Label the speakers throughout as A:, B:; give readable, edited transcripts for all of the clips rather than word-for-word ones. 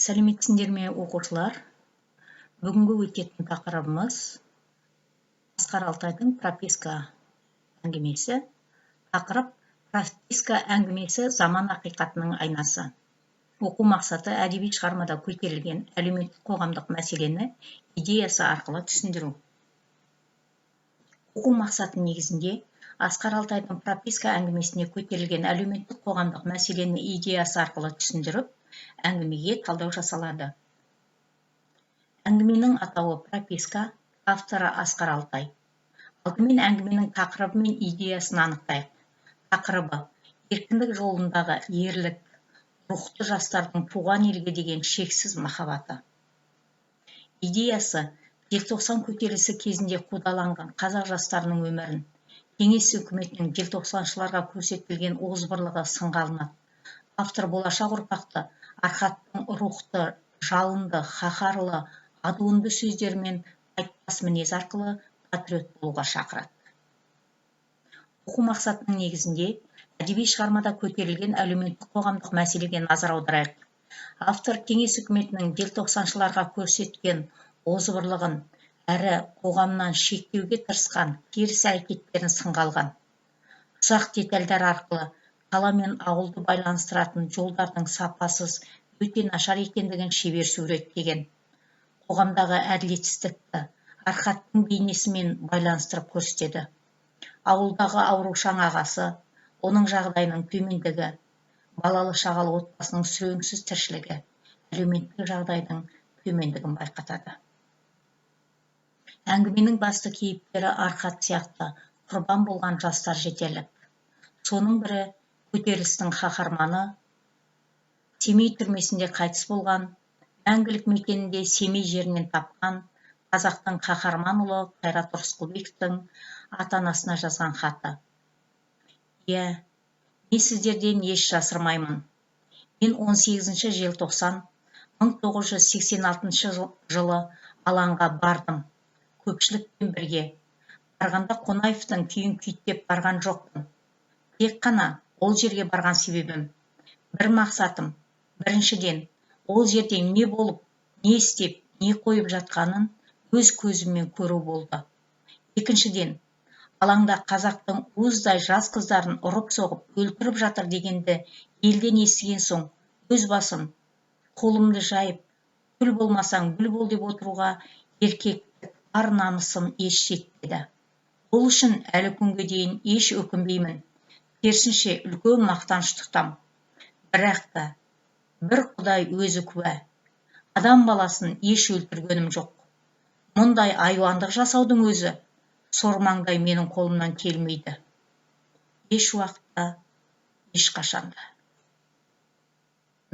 A: Сәлеметсіңдер ме оқушылар? Бүгінгі өтетін тақырыбымыз Асқар Алтайдың прописка әңгімесі. Тақырып прописка әңгімесі заман ақиқатының айнасы. Оқу мақсаты әдеби шығармада көтерілген әлеуметтік қоғамдық мәселені идеясы арқылы түсіндіру. Оқу мақсаты негізінде Асқар Алтайдың прописка әңгімесіне көтерілген әлеуметтік қоғамдық мәселені идеясы арқылы түсіндіріп, әңгімеге талдау жасалады. Әңгіменің атауы прописка, авторы Асқар Алтай. Алдымен әңгіменің тақырыбы мен идеясын анықтайық. Тақырыбы еркіндік жолындағы ерлік, рухты жастардың туған елге деген шексіз махаббаты. Идеясы желтоқсан көтерілісі кезінде қудаланған қазақ жастарының өмірін, кеңес үкіметінің желтоқсаншыларға көрсетілген озбырлығы сынға алынады. Автор болашақ ұрпақты архаттың рухты, жалынды, қаһарлы, адуынды сөздерімен айтпас мінез арқылы патриот болуға шақырады. Оқу мақсатының негізінде әдеби шығармада көтерілген әлеуметтік қоғамдық мәселеге назар аударайық. Автор кеңес үкіметінің желтоқсаншыларға көрсеткен озбырлығын әрі қоғамнан шектеуге тырысқан теріс әрекеттерін сынға алған. Ұсақ детальдар арқылы қала мен ауылды байланыстыратын жолдардың сапасыз, өте нашар екендігін шебер суреттеген. Қоғамдағы әділетсіздікті архаттың бейнесімен байланыстырып көрсетеді. Ауылдағы аурушаң ағасы, оның жағдайының төмендігі, балалы шағалы отбасының сүреңсіз тіршілігі, әлеуметтік жағдайдың төмендігін байқатады. Әңгіменің басты кейіпкері Архат сияқты құрбан болған жастар жетерлік. Соның бірі көтерілістің қаһарманы, Семей түрмесінде қайтыс болған, мәңгілік мекенінде Семей жерінен тапқан қазақтың қаһарман ұлы Қайрат Рысқұлбековтың ата-анасына жазған хаты. Иә, мен сіздерден еш жасырмаймын. Мен 18 желтоқсан 1986 жылы алаңға бардым. Көпшілікпен бірге. Барғанда Қонаевтың күйін күйттеп барған жоқпын. Тек қана ол жерге барған себебім. Бір мақсатым. Біріншіден, ол жерде не болып, не істеп, не қойып жатқанын өз көзіммен көру болды. Екіншіден, алаңда қазақтың уыздай жас қыздарын ұрып-соғып, өлтіріп жатыр дегенді елден естіген соң, өз басым, қолымды жайып, күл болмасаң бүл бол деп отыруға еркектік ар намысым еш жетпеді. Ол үшін әлі күнге дейін еш өкінбеймін. Керісінше үлкен мақтаныш тұтам. Бірақ та бір Құдай өзі куә. Адам баласын еш өлтіргенім жоқ. Мұндай айуандық жасаудың өзі сормаңдай менің қолымнан келмейді. Еш уақытта, ешқашанда.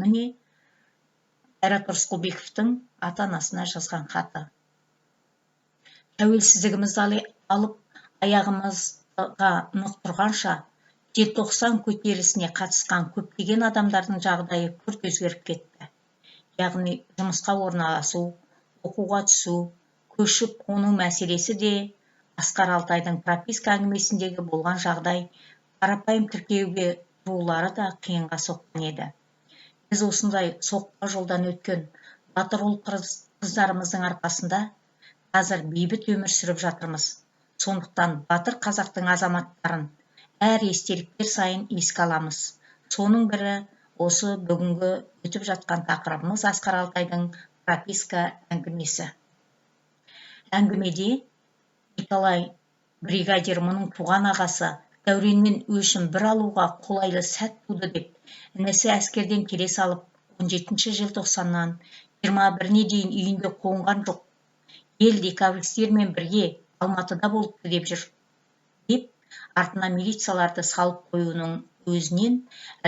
A: Міне, Қайрат Рысқұлбековтың ата-анасына жазған хаты. Тәуелсіздігімізді алып, аяғымызға нық тұрғанша, желтоқсан көтерілісіне қатысқан көптеген адамдардың жағдайы күрт өзгеріп кетті. Яғни жұмысқа орналасу, оқуға түсу, көшіп қону мәселесі де Асқар Алтайдың прописка әңгімесіндегі болған жағдай қарапайым тіркеуге тұрулары да қиынға соққан еді. Біз осындай соқпа жолдан өткен батыр ұл қыздарымыздың арқасында қазір бейбіт өмір сүріп жатырмыз. Сондықтан батыр қазақтың азаматтарын әр естеліктер сайын еске аламыз. Соның бірі осы бүгінгі өтіп жатқан тақырыбымыз Асқар Алтайдың прописка әңгімесі. Әңгімеде Николай бригадир мұның туған ағасы Дәуреннен өшін бір алуға қолайлы сәт туды деп, інісі әскерден келе салып 17 желтоқсаннан 21-не дейін үйінде қонған жоқ. Ел декабристермен бірге Алматыда болыпты деп жүр. Деп, артына милицияларды салып қоюының өзінен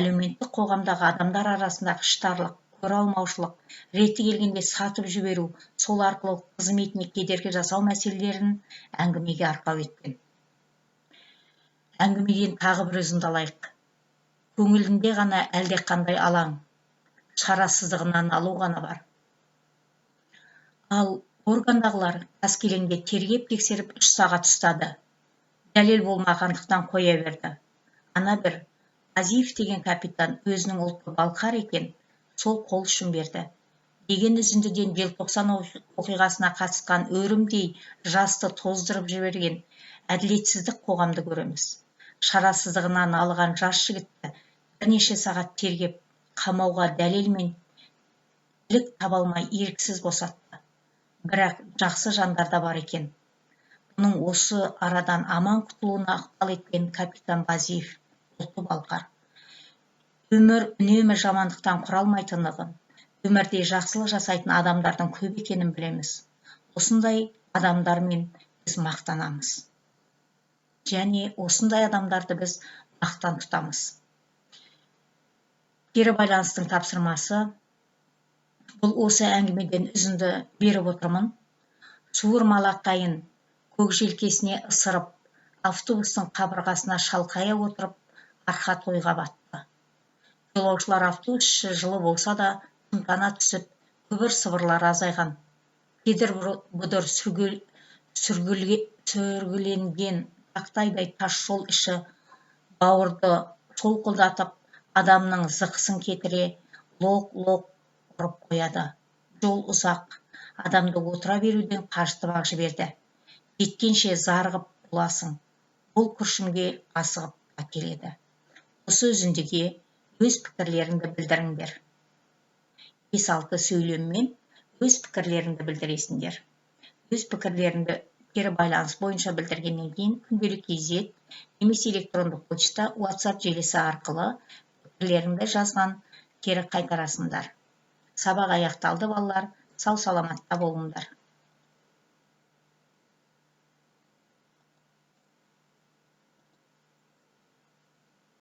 A: әлеуметтік қоғамдағы адамдар арасындағы іштарлық, көре алмаушылық, реті келгенде сатып жіберу, сол арқылы қызметіне кедергі жасау мәселелерін әңгімеге арқау еткен. Әңгімеден тағы бір үзінді алайық. Көңілінде ғана әлдеқандай алаң, шарасыздығынан алу ғана бар. Ал органдағылар қаскелеңде тергеп тексеріп 3 сағат ұстады. Дәлел болмағандықтан қоя берді. Ана бір Азиев деген капитан өзінің ұлты балқар екен, сол қол үшін берді. деген үзіндіден желтоқсан оқиғасына қатысқан өрімдей жасты тоздырып жіберген әділетсіздік қоғамды көреміз. Шарасыздығынан алған жас жігітті бірнеше сағат тергеп, қамауға дәлел мен ілік таба алмай еріксіз босатты. Бірақ жақсы жандар да бар екен. Бұның осы арадан аман құтылуына ықпал еткен капитан Базиев ұлты балқар. Өмір үнемі жамандықтан құралмайтындығын, өмірде жақсылық жасайтын адамдардың көп екенін білеміз. Осындай адамдармен біз мақтанамыз. Және осындай адамдарды біз мақтан тұтамыз. Кері байланыстың тапсырмасы. Бұл осы әңгімеден үзінді беріп отырмын. Суырмалақайын көк желкесіне ысырып, автобустың қабырғасына шалқая отырып, арқа тойға батты. Жолаушылар автобусшы жылы болса да, тымтана түсіп, күбір-сыбырлар азайған. Кедір бұдыр сүргіленген тақтайдай тас жол іші бауырды солқылдатып, адамның зықсын кетіре, лоқ-лоқ ұрып қояды. Жол ұзақ, адамды отыра беруден қажытып-ақ жіберді. Жеткенше зарығып боласың. Бұл күршімге асығып әкеледі. Осы үзіндіге өз пікірлеріңді білдіріңдер. 5-6 сөйлеммен өз пікірлеріңді білдіресіңдер. Өз пікірлеріңді кері байланыс бойынша білдіргеннен кейін күнделік KZ немесе электрондық почта WhatsApp желісі арқылы пікірлеріңді жазған кері қайтарасыңдар. Сабақ аяқталды балалар, сау саламатта болыңдар.